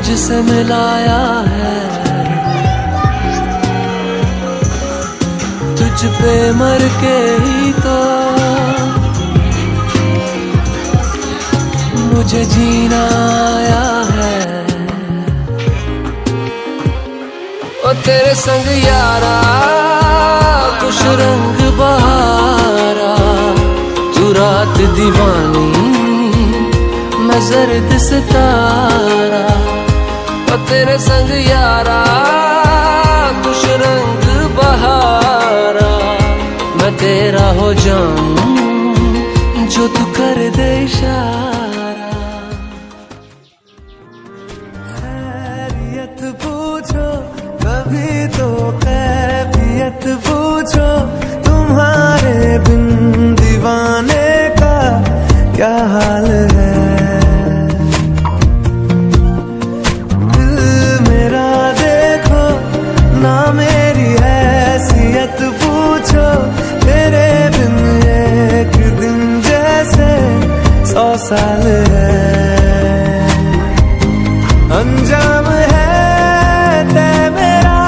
मुझसे मिलाया है, तुझ पे मर के ही तो मुझे जीना आया है। ओ तेरे संग यारा कुछ रंग बहारा, तू रात दीवानी मैं जर्द सितारा। ओ तेरे संग यारा कुछ रंग बहारा, मैं तेरा हो जाऊं जो तू कर दे इशारा। खैरियत पूछो कभी तो कैफियत पूछो, तुम्हारे बिन दीवाने का क्या हाल है। दिल मेरा देखो ना मेरी हैसियत पूछो, तेरे बिन एक दिन जैसे 100 साल है। अंजाम है तय मेरा,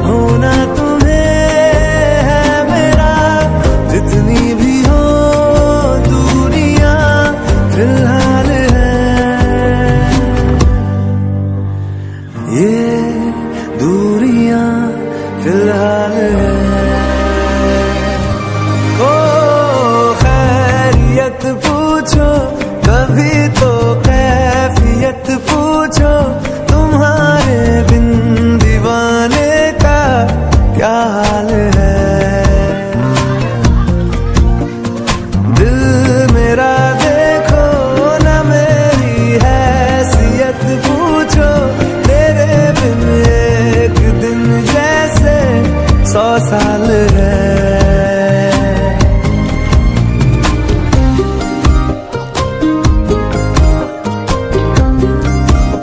होना तुम्हें है मेरा, जितनी भी हो दूरियां फिलहाल है। ये